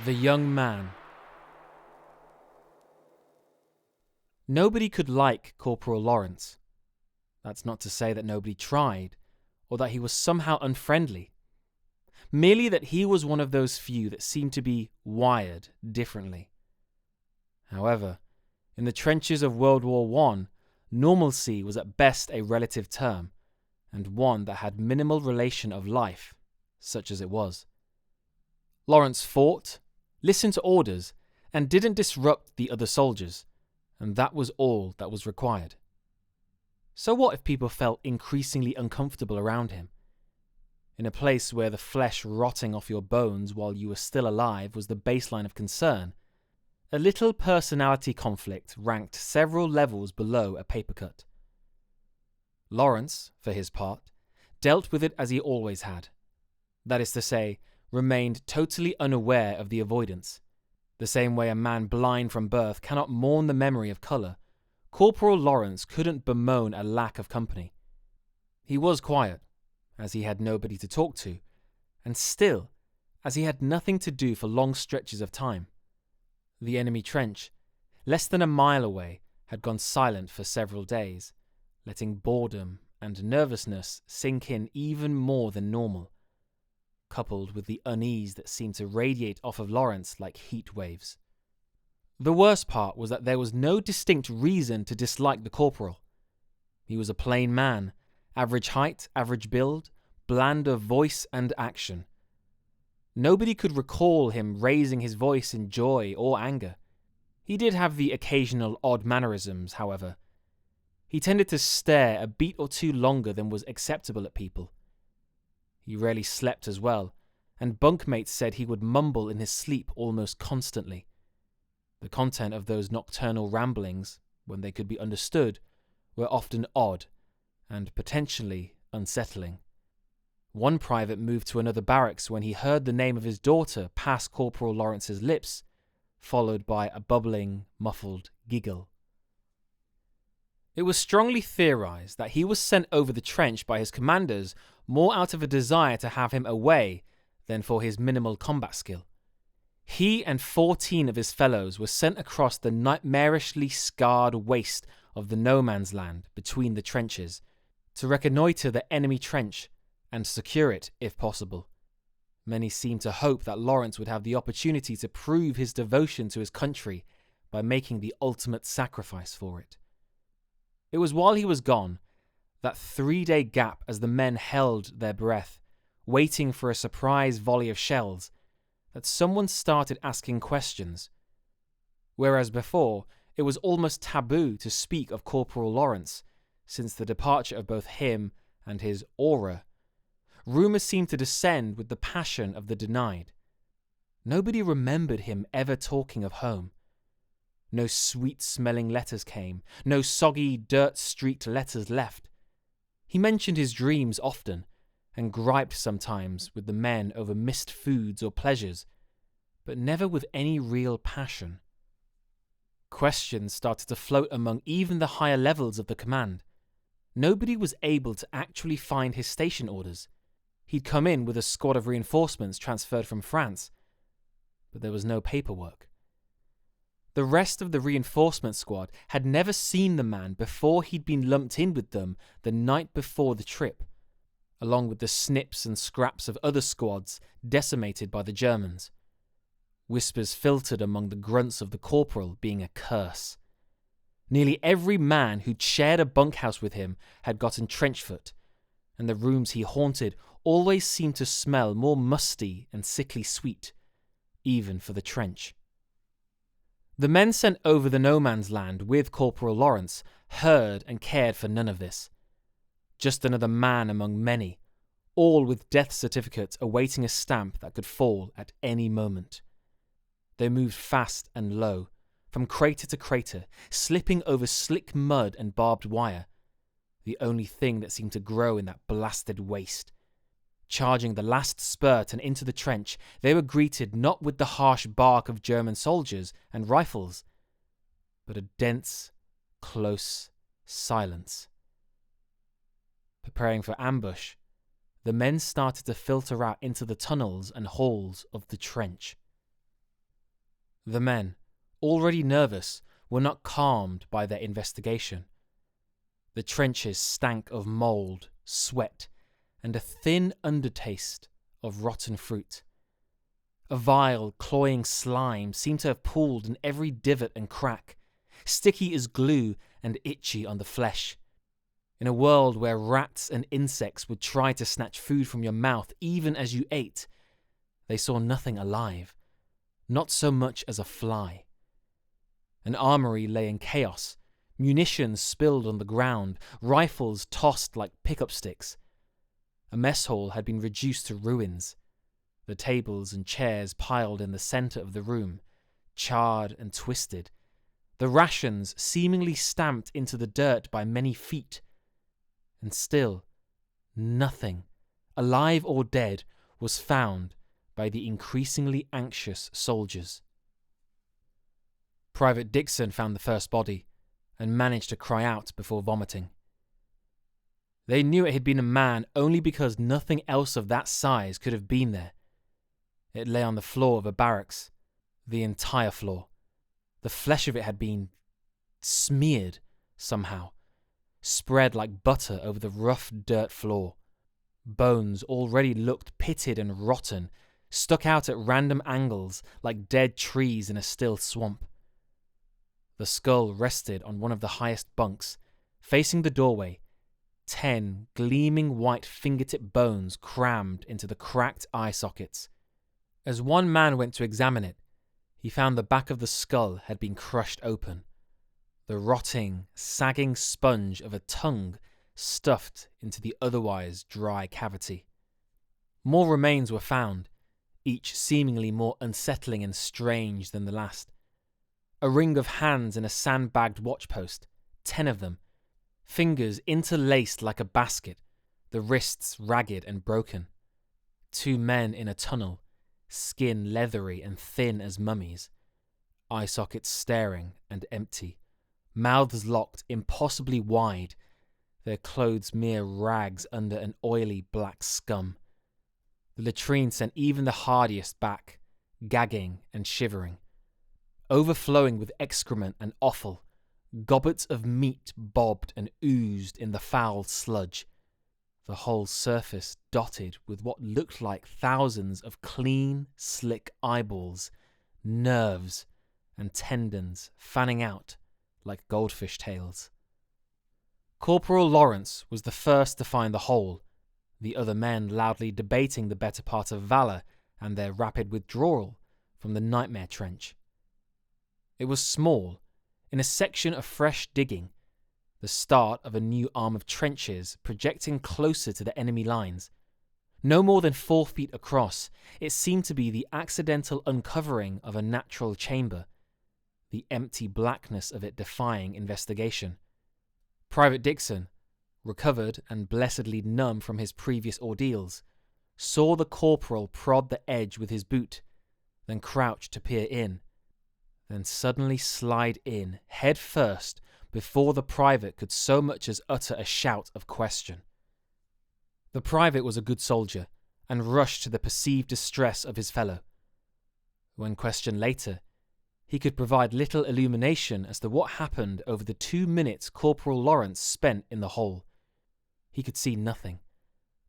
The young man. Nobody could like Corporal Lawrence. That's not to say that nobody tried, or that he was somehow unfriendly. Merely that he was one of those few that seemed to be wired differently. However, in the trenches of World War I, normalcy was at best a relative term, and one that had minimal relation of life, such as it was. Lawrence fought, listened to orders, and didn't disrupt the other soldiers, and that was all that was required. So what if people felt increasingly uncomfortable around him? In a place where the flesh rotting off your bones while you were still alive was the baseline of concern, a little personality conflict ranked several levels below a paper cut. Lawrence, for his part, dealt with it as he always had. That is to say, remained totally unaware of the avoidance. The same way a man blind from birth cannot mourn the memory of colour, Corporal Lawrence couldn't bemoan a lack of company. He was quiet, as he had nobody to talk to, and still, as he had nothing to do for long stretches of time. The enemy trench, less than a mile away, had gone silent for several days, letting boredom and nervousness sink in even more than normal, coupled with the unease that seemed to radiate off of Lawrence like heat waves. The worst part was that there was no distinct reason to dislike the corporal. He was a plain man, average height, average build, bland of voice and action. Nobody could recall him raising his voice in joy or anger. He did have the occasional odd mannerisms, however. He tended to stare a beat or two longer than was acceptable at people. He rarely slept as well, and bunkmates said he would mumble in his sleep almost constantly. The content of those nocturnal ramblings, when they could be understood, were often odd and potentially unsettling. One private moved to another barracks when he heard the name of his daughter pass Corporal Lawrence's lips, followed by a bubbling, muffled giggle. It was strongly theorized that he was sent over the trench by his commanders more out of a desire to have him away than for his minimal combat skill. He and 14 of his fellows were sent across the nightmarishly scarred waste of the no man's land between the trenches to reconnoitre the enemy trench and secure it if possible. Many seemed to hope that Lawrence would have the opportunity to prove his devotion to his country by making the ultimate sacrifice for it. It was while he was gone, that 3-day gap as the men held their breath, waiting for a surprise volley of shells, that someone started asking questions. Whereas before, it was almost taboo to speak of Corporal Lawrence, since the departure of both him and his aura. Rumours seemed to descend with the passion of the denied. Nobody remembered him ever talking of home. No sweet-smelling letters came, no soggy, dirt-streaked letters left. He mentioned his dreams often, and griped sometimes with the men over missed foods or pleasures, but never with any real passion. Questions started to float among even the higher levels of the command. Nobody was able to actually find his station orders. He'd come in with a squad of reinforcements transferred from France, but there was no paperwork. The rest of the reinforcement squad had never seen the man before he'd been lumped in with them the night before the trip, along with the snips and scraps of other squads decimated by the Germans. Whispers filtered among the grunts of the corporal being a curse. Nearly every man who'd shared a bunkhouse with him had gotten trenchfoot, and the rooms he haunted always seemed to smell more musty and sickly sweet, even for the trench. The men sent over the no man's land with Corporal Lawrence heard and cared for none of this. Just another man among many, all with death certificates awaiting a stamp that could fall at any moment. They moved fast and low, from crater to crater, slipping over slick mud and barbed wire, the only thing that seemed to grow in that blasted waste. Charging the last spurt and into the trench, they were greeted not with the harsh bark of German soldiers and rifles, but a dense, close silence. Preparing for ambush, the men started to filter out into the tunnels and halls of the trench. The men, already nervous, were not calmed by their investigation. The trenches stank of mould, sweat, and a thin undertaste of rotten fruit. A vile, cloying slime seemed to have pooled in every divot and crack, sticky as glue and itchy on the flesh. In a world where rats and insects would try to snatch food from your mouth even as you ate, they saw nothing alive, not so much as a fly. An armory lay in chaos, munitions spilled on the ground, rifles tossed like pickup sticks. A mess hall had been reduced to ruins, the tables and chairs piled in the center of the room, charred and twisted, the rations seemingly stamped into the dirt by many feet. And still, nothing, alive or dead, was found by the increasingly anxious soldiers. Private Dixon found the first body and managed to cry out before vomiting. They knew it had been a man only because nothing else of that size could have been there. It lay on the floor of a barracks, the entire floor. The flesh of it had been smeared somehow, spread like butter over the rough dirt floor. Bones already looked pitted and rotten, stuck out at random angles like dead trees in a still swamp. The skull rested on one of the highest bunks, facing the doorway, 10 gleaming white fingertip bones crammed into the cracked eye sockets. As one man went to examine it, he found the back of the skull had been crushed open, the rotting, sagging sponge of a tongue stuffed into the otherwise dry cavity. More remains were found, each seemingly more unsettling and strange than the last. A ring of hands in a sandbagged watchpost, 10 of them, fingers interlaced like a basket, the wrists ragged and broken. 2 men in a tunnel, skin leathery and thin as mummies, eye sockets staring and empty, mouths locked impossibly wide, their clothes mere rags under an oily black scum. The latrine sent even the hardiest back, gagging and shivering. Overflowing with excrement and offal, gobbets of meat bobbed and oozed in the foul sludge, the whole surface dotted with what looked like thousands of clean, slick eyeballs, nerves, and tendons fanning out like goldfish tails. Corporal Lawrence was the first to find the hole, the other men loudly debating the better part of valor and their rapid withdrawal from the nightmare trench. It was small, in a section of fresh digging, the start of a new arm of trenches projecting closer to the enemy lines. No more than 4 feet across, it seemed to be the accidental uncovering of a natural chamber, the empty blackness of it defying investigation. Private Dixon, recovered and blessedly numb from his previous ordeals, saw the corporal prod the edge with his boot, then crouch to peer in, then suddenly slide in, head first, before the private could so much as utter a shout of question. The private was a good soldier, and rushed to the perceived distress of his fellow. When questioned later, he could provide little illumination as to what happened over the 2 minutes Corporal Lawrence spent in the hole. He could see nothing.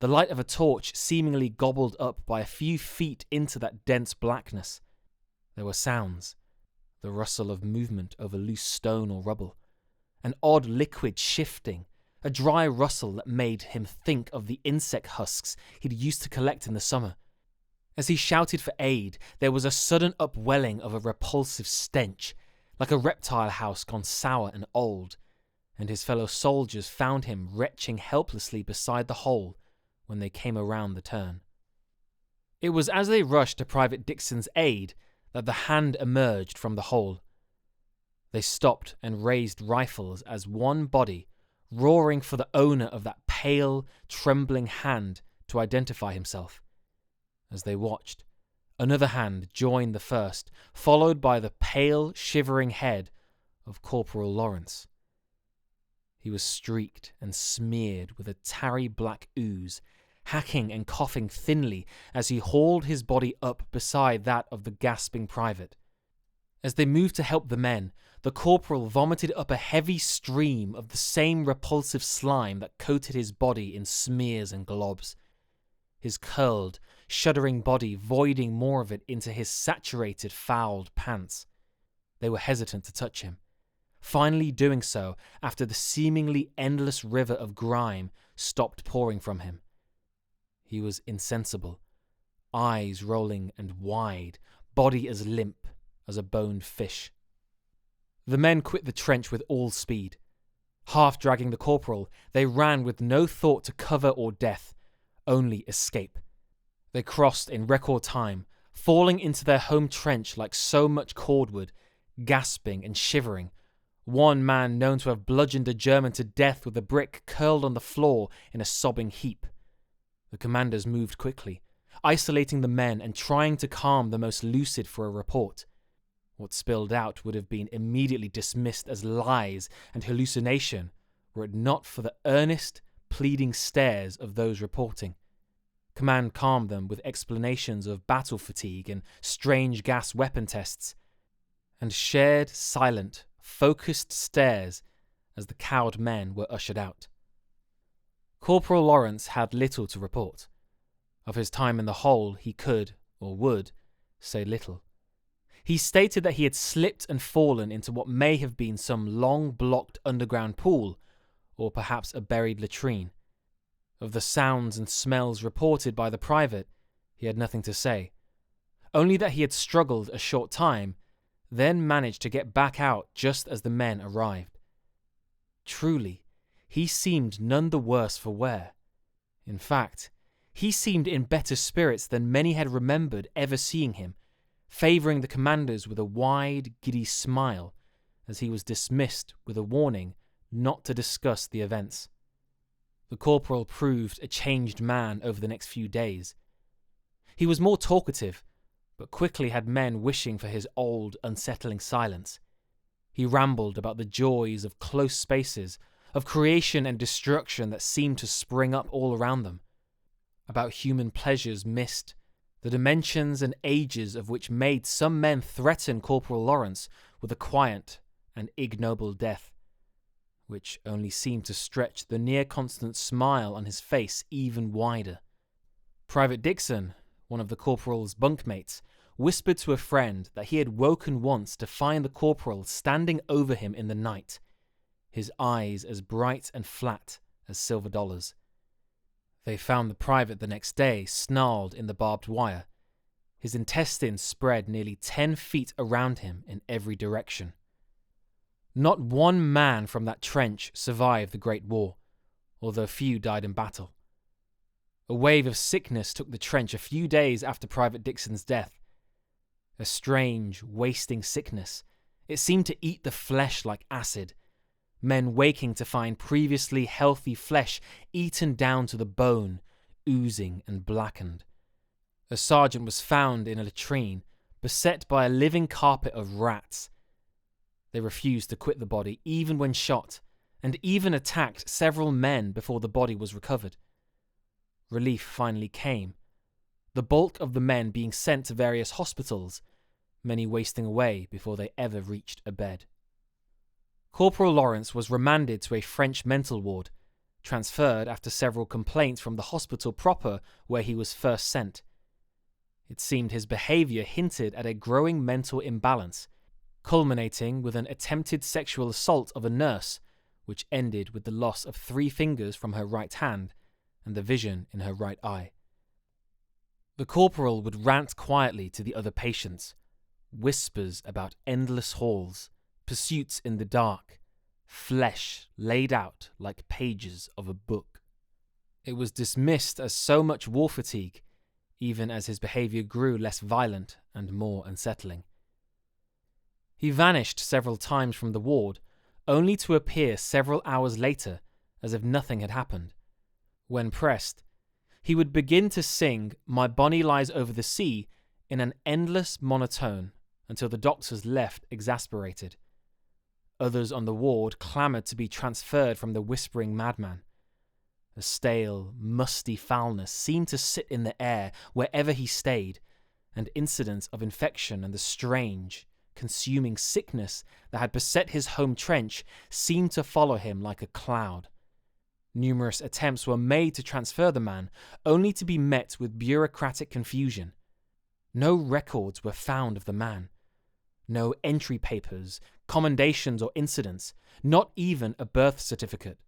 The light of a torch seemingly gobbled up by a few feet into that dense blackness. There were sounds, the rustle of movement over loose stone or rubble, an odd liquid shifting, a dry rustle that made him think of the insect husks he'd used to collect in the summer. As he shouted for aid, there was a sudden upwelling of a repulsive stench, like a reptile house gone sour and old, and his fellow soldiers found him retching helplessly beside the hole when they came around the turn. It was as they rushed to Private Dixon's aid that the hand emerged from the hole. They stopped and raised rifles as one body, roaring for the owner of that pale, trembling hand to identify himself. As they watched, another hand joined the first, followed by the pale, shivering head of Corporal Lawrence. He was streaked and smeared with a tarry black ooze, hacking and coughing thinly as he hauled his body up beside that of the gasping private. As they moved to help the men, the corporal vomited up a heavy stream of the same repulsive slime that coated his body in smears and globs. His curled, shuddering body voiding more of it into his saturated, fouled pants. They were hesitant to touch him, finally doing so after the seemingly endless river of grime stopped pouring from him. He was insensible, eyes rolling and wide, body as limp as a boned fish. The men quit the trench with all speed. Half dragging the corporal, they ran with no thought to cover or death, only escape. They crossed in record time, falling into their home trench like so much cordwood, gasping and shivering. One man known to have bludgeoned a German to death with a brick curled on the floor in a sobbing heap. The commanders moved quickly, isolating the men and trying to calm the most lucid for a report. What spilled out would have been immediately dismissed as lies and hallucination were it not for the earnest, pleading stares of those reporting. Command calmed them with explanations of battle fatigue and strange gas weapon tests, and shared, silent, focused stares as the cowed men were ushered out. Corporal Lawrence had little to report. Of his time in the hole, he could, or would, say little. He stated that he had slipped and fallen into what may have been some long-blocked underground pool, or perhaps a buried latrine. Of the sounds and smells reported by the private, he had nothing to say. Only that he had struggled a short time, then managed to get back out just as the men arrived. Truly, he seemed none the worse for wear. In fact, he seemed in better spirits than many had remembered ever seeing him, favouring the commanders with a wide, giddy smile as he was dismissed with a warning not to discuss the events. The corporal proved a changed man over the next few days. He was more talkative, but quickly had men wishing for his old, unsettling silence. He rambled about the joys of close spaces, of creation and destruction that seemed to spring up all around them, about human pleasures missed, the dimensions and ages of which made some men threaten Corporal Lawrence with a quiet and ignoble death, which only seemed to stretch the near-constant smile on his face even wider. Private Dixon, one of the corporal's bunkmates, whispered to a friend that he had woken once to find the corporal standing over him in the night, his eyes as bright and flat as silver dollars. They found the private the next day, snarled in the barbed wire. His intestines spread nearly 10 feet around him in every direction. Not one man from that trench survived the Great War, although few died in battle. A wave of sickness took the trench a few days after Private Dixon's death. A strange, wasting sickness. It seemed to eat the flesh like acid. Men waking to find previously healthy flesh eaten down to the bone, oozing and blackened. A sergeant was found in a latrine, beset by a living carpet of rats. They refused to quit the body even when shot, and even attacked several men before the body was recovered. Relief finally came, the bulk of the men being sent to various hospitals, many wasting away before they ever reached a bed. Corporal Lawrence was remanded to a French mental ward, transferred after several complaints from the hospital proper where he was first sent. It seemed his behaviour hinted at a growing mental imbalance, culminating with an attempted sexual assault of a nurse, which ended with the loss of 3 fingers from her right hand and the vision in her right eye. The corporal would rant quietly to the other patients, whispers about endless halls, pursuits in the dark, flesh laid out like pages of a book. It was dismissed as so much war fatigue, even as his behaviour grew less violent and more unsettling. He vanished several times from the ward, only to appear several hours later as if nothing had happened. When pressed, he would begin to sing "My Bonnie Lies Over the Sea" in an endless monotone until the doctors left exasperated. Others on the ward clamoured to be transferred from the whispering madman. A stale, musty foulness seemed to sit in the air wherever he stayed, and incidents of infection and the strange, consuming sickness that had beset his home trench seemed to follow him like a cloud. Numerous attempts were made to transfer the man, only to be met with bureaucratic confusion. No records were found of the man. No entry papers, commendations or incidents, not even a birth certificate.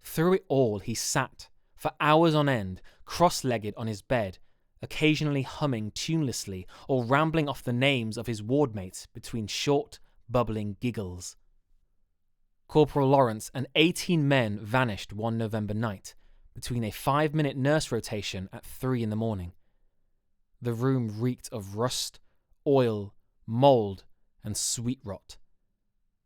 Through it all he sat, for hours on end, cross-legged on his bed, occasionally humming tunelessly or rambling off the names of his wardmates between short, bubbling giggles. Corporal Lawrence and 18 men vanished one November night, between a 5-minute nurse rotation at 3 a.m. The room reeked of rust, oil, mould, and sweet rot.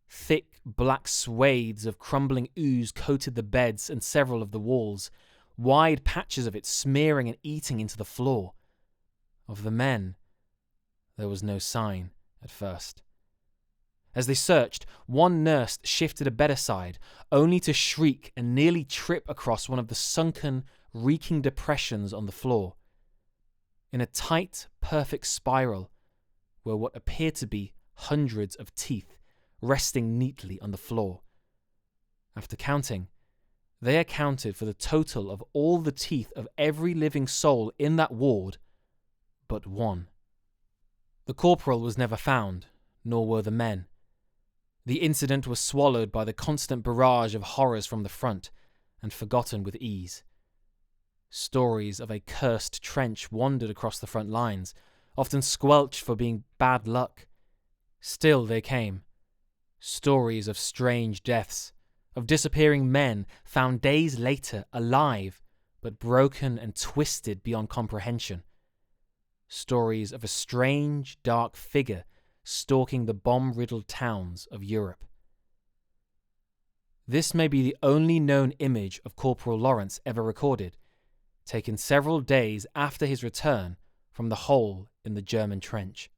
Thick, black swathes of crumbling ooze coated the beds and several of the walls, wide patches of it smearing and eating into the floor. Of the men, there was no sign at first. As they searched, one nurse shifted a bed aside, only to shriek and nearly trip across one of the sunken, reeking depressions on the floor. In a tight, perfect spiral were what appeared to be hundreds of teeth resting neatly on the floor. After counting, they accounted for the total of all the teeth of every living soul in that ward but one. The corporal was never found, nor were the men. The incident was swallowed by the constant barrage of horrors from the front and forgotten with ease. Stories of a cursed trench wandered across the front lines, often squelched for being bad luck. Still they came. Stories of strange deaths, of disappearing men found days later alive, but broken and twisted beyond comprehension. Stories of a strange, dark figure stalking the bomb-riddled towns of Europe. This may be the only known image of Corporal Lawrence ever recorded, taken several days after his return from the hole in the German trench.